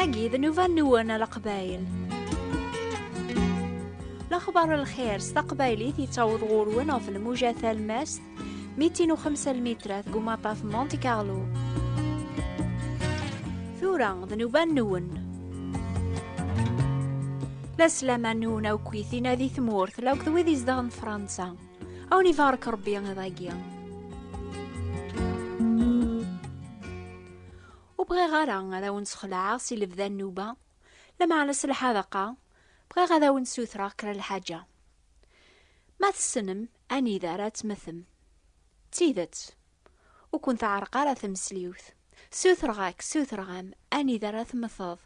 ثاقي ذنوفا نوانا القبايل. الأخبار الخير ستقبايلي تيتاوض غوروانا في الموجة ثالماس 205 المترات قماطة في مونتي كارلو. ثورا ذنوبا نون لا سلامة نونا وكويثينا ذي ثمورث لاوك ذوي ذي زدغن فرنسا أو نيفارك ربي غضاقيا. وبغي غارا غدا ونسخلع سي لبذا النوبة لما على الحذقة بغي غدا ونسوثرا كرا الحاجة ما تسنم أني ذا تمثم تيذت وكنت عرقارة ثمسليوث سوثرغام أني ذا تمثض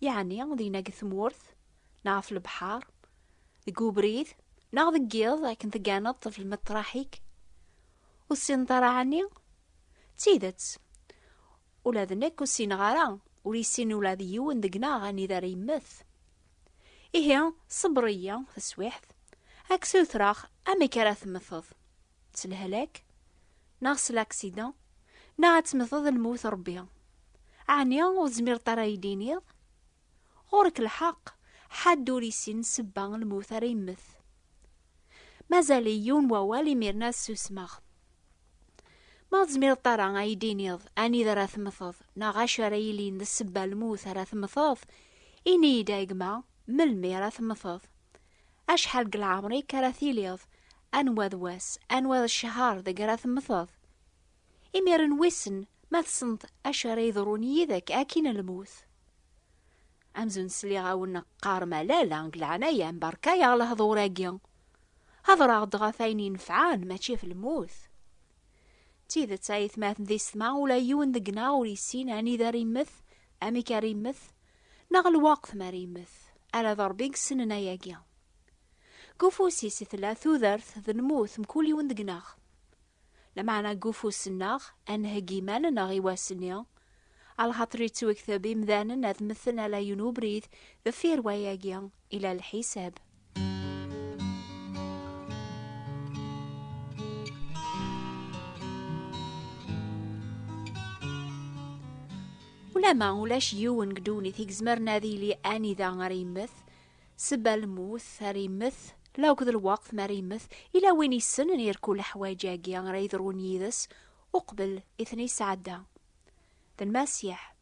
يعني غدي ناق ثمورث نعرف البحار ذقو بريد ناغ ذقيض لكن ثقانط في المطرحيك والسنطرة عني تيذت ولا ذنك وسين غارا وليسين ولا ذيون ذقنا غاني ذا ريمث إيه صبرية تسويحث هاك سوثراخ أمي كراث مثض تسلهلاك ناغس لاكسيدان ناغ تمثض الموت ربيا عنيا وزمير طرا يدينيض غورك الحق حد وليسين سبان الموت ريمث مازال يون ووالي ميرنا سوسماغ ما زمير طرا غايدينيض أني ذا راث مثض ناغاش رايلين ذا السبا الموت راث مثض إني دايقما ملمي راث مثض أشحال قل عمري كراثيليض أنواذ واس أنواذ الشهر ذا راث مثض إمير نويسن ما تصنت أشرا يضروني ذاك أكين الموت أمزون سلي غاونا قار مالالا قل عنايا مباركايا على هضوراقيا هضرا غدغا فاين ينفعان ماشي في الموت تيذا تايث ماث ذي سما ولا يون ذقنا وريسين أني ذا ريمث أمي كريمث نغل وقت ما ريمث على ضربيك سننا ياقيا قوفوسي ستلا ثوذرث ذا نموث مكول يون ذقناغ لمعنا قوفوس الناغ أنها قيمانا ناغي واسنيا على خاطري توكثبي مذانا ناذ مثلنا على ينوبريث ذا فير وياقيا إلى الحساب ولما ولاش يون قدوني ثيك زمرنا ذي لي أني ذا غريمث سبا الموث ريمث لاوك ذا الوقت ما ريمث إلا وين يسن يركو الحواجاقيا غريذرون يذس وقبل إثني سعدا ذا الماسيح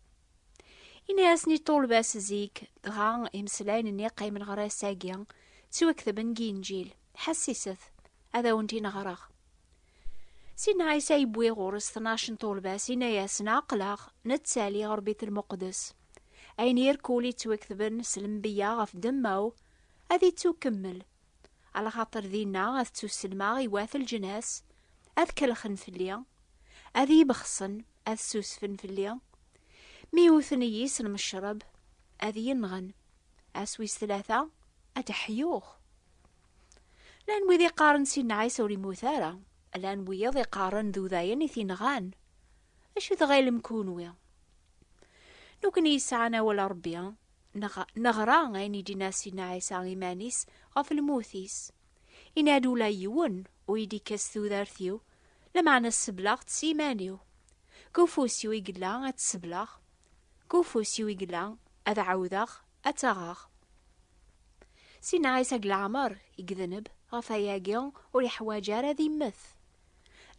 إني أسني طول باس زيك غان إمسلين إني قيم الغراساقيا توكثبن جينجيل حسيسث هذا وانتي نغرغ سينا عيسى يبوي غورس 12 طولبا سينا ياسنا عقلاغ نتسالي غر بيت المقدس أين يركولي توكثبن سلم بيا غف دماو أذي توكمل على خاطر ذينا غث توسلما غيواث الجناس أذ كلخن في الليا أذي بخصن أذ سوسفن في الليا ميوثني يسلم الشرب أذي ينغن أسويس 3 أتحيوخ لأن وذي قارن سينا عيسى وريموثارا الآن ويض يقارن ذو ذاين ثينغان أشو ذغيل مكونويا نوكن يسعنا ولا ربيا نغرا غيني ديناسي نعيسى غيمانيس غف الموثيس إنادو لا يون ويدي كاستو ذارثيو لمعنى السبلاغ تسيمانيو كوفوسيو يقلا أتسبلاغ كوفوسيو يقلا أذعوذاغ أتغاغ سينا عيسى قلعمر يقذنب غفاياقيا وليحواجار ذي مث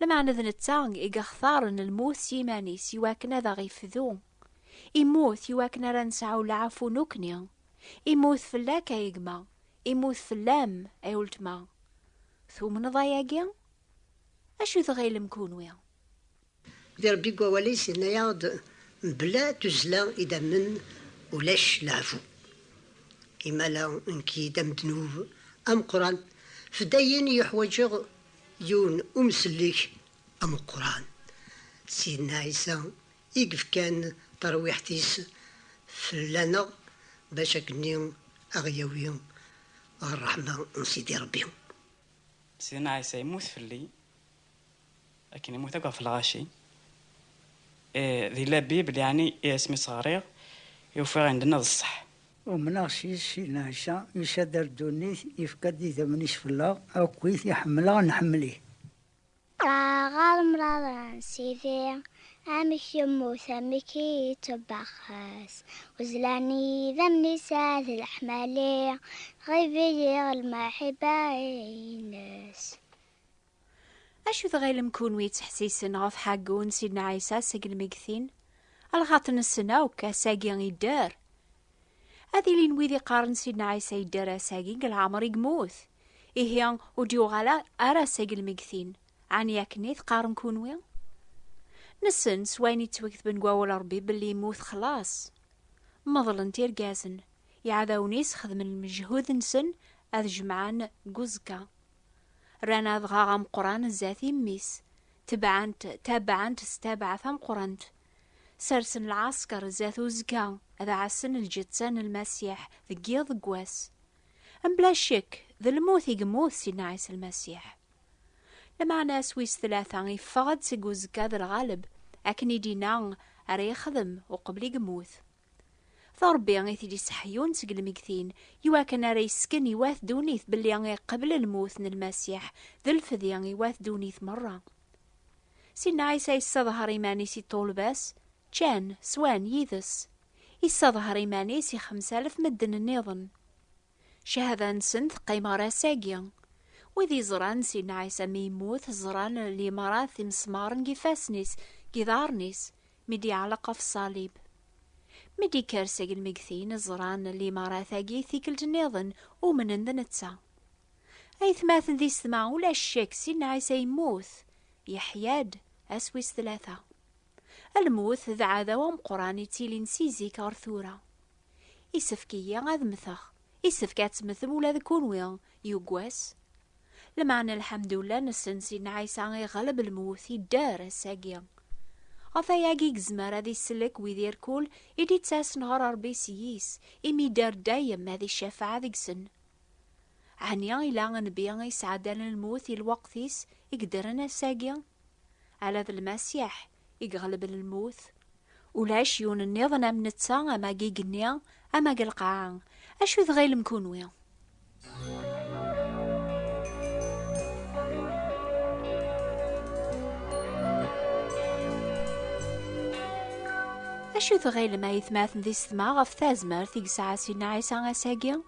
لما ذن التانغ إيقاختارن الموت سيمانيس يواكنا ذا غيفذو إموت يواكنا رنسعو لعفو نكنيا إموت فلاكا يقما إموت فلام أيولتما ثم نضاياقيا أشو ذغيل مكونويا ذي ربي قوالي سينا ياض بلا تزلا إذا من ولاش لعفو إما لا انكي دم دنوب أم قران فداين يحوجغ يون أمسلك أم القرآن سيدنا عيسى يقف كان ترويحتيس فلانا باش أكني أغيويهم الرحمة نسيدي ربيهم سيدنا عيسى يموت في اللي لكن يموت أقع في الغاشي ذي لابيب يعني اسمي صغير يوفي عندنا الصح ومناغشي سيدنا عيسى يسادر دونيث يفقد ثمنيش في الله أو كويث يحملها نحمليه غال مرضان سيدي عمك يمو سمكي تبخس وزلاني ذمني ساذ الحمالي غيبي المحبة ينس. أشو ذغيل مكون ويتحسيسن غف حقون سيدنا عيسى ساقل مقثين الغاطن السنة وكاساقي يدار هذي لين ويدي قارن سيدنا عيسى يدار ساقي العمر يقموث إهيان وديو غالا أرى ساقل مقثين عن ياكنيث قارن كونوي نسن سويني توكث بنقوى ربي باللي يموت خلاص مظلن تيرقازن يعذاونيس خذ من المجهود نسن أذ جمعان قزكا رانا ضغاغم قران الزاثي ميس تابعان تستابع ثم قرانت سرسن العسكر زاثو زكا اذا عسن الجتسان المسيح ذقيا ذقواس ام بلا شك ذا الموت يقموت سيدنا عيسى المسيح لما ناس ويس ثلاثة يفقد سيقو زكا ذا الغالب اكن يدينا اري يخدم وقبل يقموت ضربي غيثي سحيون سقل مقثين يواكن ري سكن يواث دونيث باللي قبل الموت المسيح ذا الفذي يواث دونيث مرة سيدنا عيسى يستظهر إيمانيسي طول باس كان سوان يذس يستظهر إيمانيسي 5000 مدن النظن شهادة نسنث قيمة راساقيا وذي زران سيدنا عيسى ميموت زران اللي مراث مسمارن قفاسنيس قذارنيس مدي علقة في الصليب مدي كارساق المقثين الزران اللي مراثاقي ثيكل النظن ومن اندنتسا أي ثماثن ذي السماء ولا الشك سيدنا عيسى يموت يحياد أسويس ثلاثة الموت ذا عذا ومقراني تيلين سيزي كارثورة يسفكيا غاذ مثخ يسفكات مثم ولا ذكون ويا يوقواس لمعنى الحمد لله نسن سيدنا عيسى غلب الموت يدار الساقيا غفا ياقي زمار هذي السلك ويدير كل يدي تساس نهار ربي سييس إمي دار دايم هذي الشفاعة ذيك سن عنيا إلا نبيا يسعدان الموت الوقتيس يقدرنا الساقيا على ذا المسيح يغلب الموت ولاش يون النظن من التسان أما قيقنيا أما قلقعان أشو ذغيل مكونويا أشو ذغيل ما يثماثن ذي السماء غف ثازمر ثيق ساعة سيدنا عيسى غاساقيا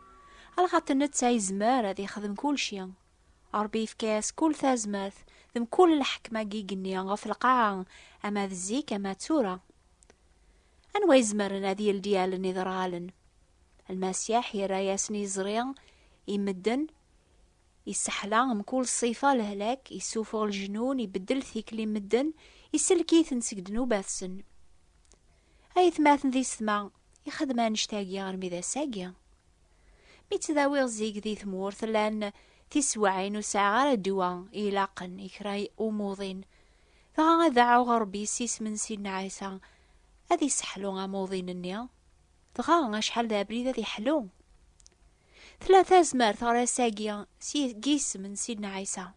الغط النتسا يزمار هذي يخدم كل شي ربي في كاس كل ثازمرث ذم كل الحكمة قيقنيا غف القاعة أما ذزيك أما تورا أنوا يزمرن هذي الديال النظرالن المسيح يرى ياسني زريان يمدن يسحلان كل صفة لهلاك يسوفغ الجنون يبدل ثيكلي مدن يسلكيثن سكدنو باثسن أي ثماثن ذي السما يخدمان نشتاقيا غرمي ذا ساقيا ميتذاوي زيك ذي ثمورث لأن تسوعين وساعة غير الدوا إلاقن إكراي أموضين فغا ذاعو غربي سيس من سيدنا عيسى هذي سحلو غاموضين النيا فغا شحال ذا بريد ذي حلو ثلاثة زمار ثغرا ساقيا قيس من سيدنا عيسى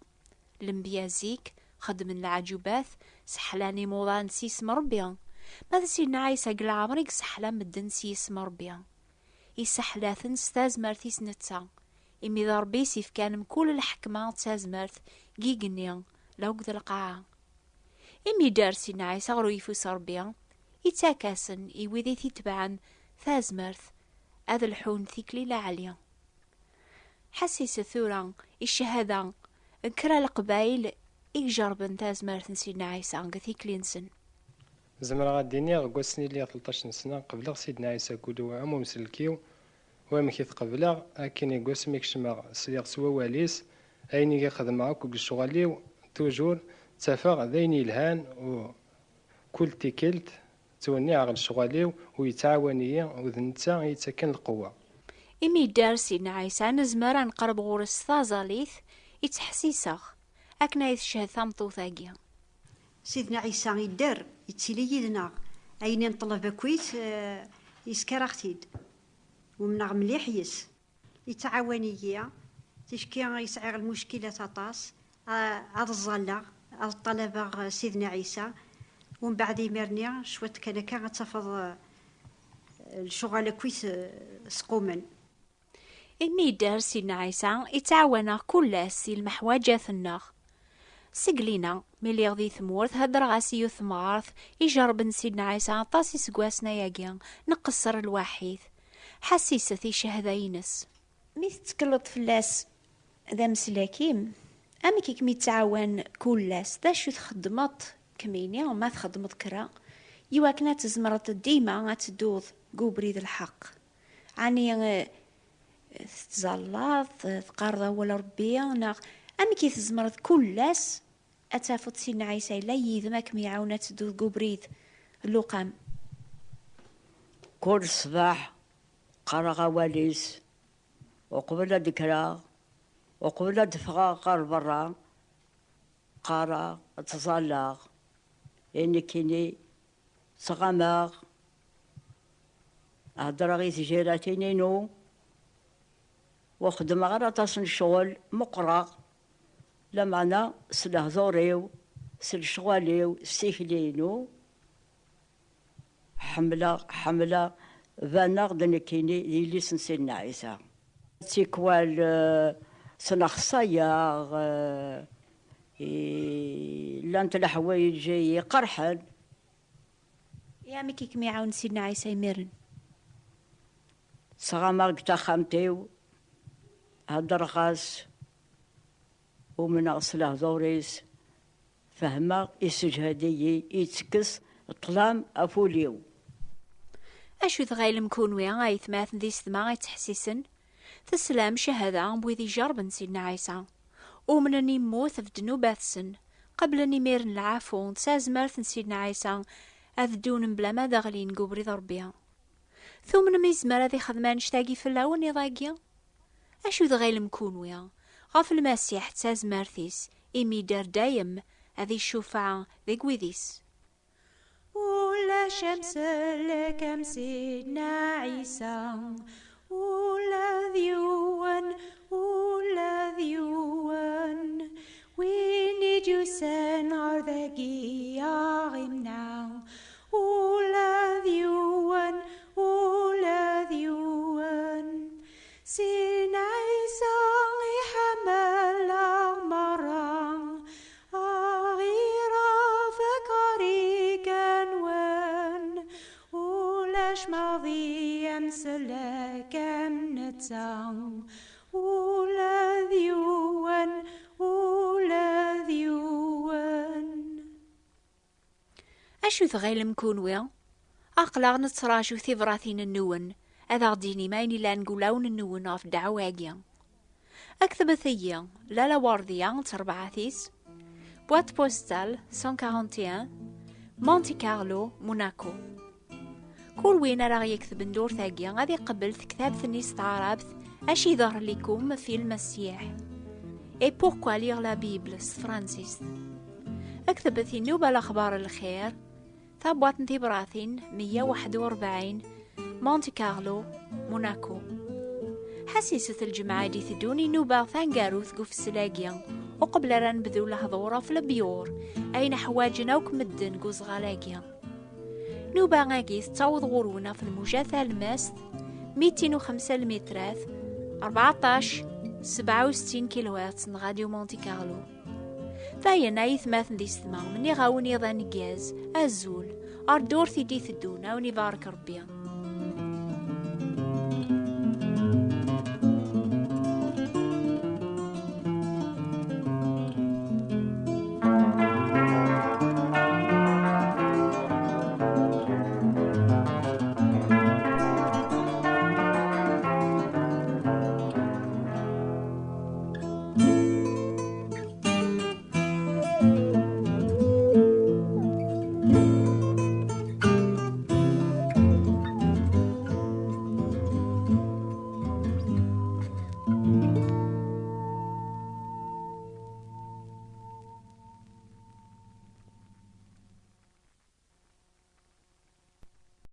الانبياء زيك خدم العجوبات سحلاني موضان سيس مربيا ماذا سيدنا عيسى قل عمرك سحلان مدن سيس مربيا يسحلاثن ستازمرثيس نتسا إمي ذا ربي سيف كان مكل الحكمة تازمرث قيقنيا لو قد القاعة إمي دار سيدنا عيسى غرو يفوس ربيا يتاكاسن إيوذي تتبعن ثازمرث هذا الحون ثيكلي لا عليا حسيس ثورا الشهادة انكرا القبايل إيجاربن تازمرث سيدنا عيسى ثيكلي نسن زمرا غاديني غوسني لي 13 سنة قبل سيدنا عيسى كودو عمو مسلكيو ومكيث قبله أكيني يقوس ميكشما صيغ سوا واليس أيني يخدم معاك وشغالي توجور تفاق ذيني الهان وكل تيكلت توني عقل شغالي ويتعاوني وذنتا يتسكن القوة إمي دار سيدنا عيسى نزمر نقرب غورس ثازاليث يتحسيساخ أكنا يتشهد ثامطو ثاقيا سيدنا عيسى يدار يتسيلي يدنا أين نطلب كويت يسكراختيد ومن مليح يتعاونية تشكي يسعى المشكلة تطاس هذا الظلة هذا الطلبة سيدنا عيسى ومن بعد يمرني شوية كان تفض الشغل كويس سقوما إمي دار سيدنا عيسى يتعاون كل المحواجات الناخ سقلينا ملي غدي ثمورث هدر غاسيو ثمارث يجرب سيدنا عيسى عطاس يسقواسنا ياقيا نقصر الوحيد حسيسة يشهد ينس مي تتكلط فلاس ذا مسلاكيم أمي كيك مي تعاون كولاس ذا شو تخدمت كمينيا وما تخدمت كرا يواكنا تزمرت ديما تدوض قوبريد الحق عني تزالات تقارض ولا ربيا أمي كي تزمرت كولاس أتافت سيدنا عيسى لا يذمك ميعاونة تدوض قوبريد اللقام كل صباح قرا واليس وقبل ذكرى وقبل دفغا قار برا قارا تزالاغ إني كيني صغاماغ هدرا غي تجيراتينينو وخدم غير تصن شغل مقرا لما أنا سلهزوريو سلشغاليو سيكلينو حملة فاناغ دنكيني ليلي سنسينا عيسى تيكوال سنخصايا لانت الحوايج يقرحن يا مي كيك ميعاون سيدنا عيسى يمرن صغاماغ تخامتيو هدر غاس ومن أصله زوريس فهما يسجهدي يتكس طلام أفوليو أشو ثغايل مكونويا غايث ماثن ذي ثما يتحسسن تسلام شهادة بوذي جربن سيدنا عيسى ومن أني موت في دنوبات سن قبل أني ميرن العافون تسازمرثن سيدنا عيسى أذدون بلا ما داغلين قبري ضربيا ثم ميزمر ذي خدمان شتاقي فلاون يضاقيا أشو ثغايل مكونويا غاف المسيح تسازمرثيس إمي دار دايم هذي الشفعة ذي قويذيس ولا شمس لكم سيدنا عيسى ولا ذيوان we need you send our the him now ولا ذيوان سيدنا عيسى يحمل مرام ماضي أمسلك أمنتاو ولا ذيوان أشو ثغيل مكونويا أقلع نتراجو ثبراثين النون أذا غديني مايني لا نقولون النون أف دعواقيا أكتب ثيا لالا وارديا تربعاثيس بوات بوستال 141 مونتي كارلو موناكو كل وين راه يكتب ندور ثاقيا غادي قبلت كتاب ثني استعرابت اش يظهر لكم في المسيح اي بوركوا ليغ لا بيبل فرانسيس اكتب في نوبة الاخبار الخير ثابوات نتي براثين 141 مونتي كارلو موناكو حسيسة الجمعة دي ثدوني نوبة ثانقارو ثقو في السلاقيا وقبل ران بذو لهضورة في البيور اين حواجنا وكمدن قوز غالاقيا نوبة غاكيس تعوض غرونا في المجاثة الماست 205 المترات 14-67 كيلوات غاديو مونتي كارلو ثايا نايث ماثن دي ستما مني غاوني ظان جاز أزول أردور ثي دي ثدونا وني بارك ربيا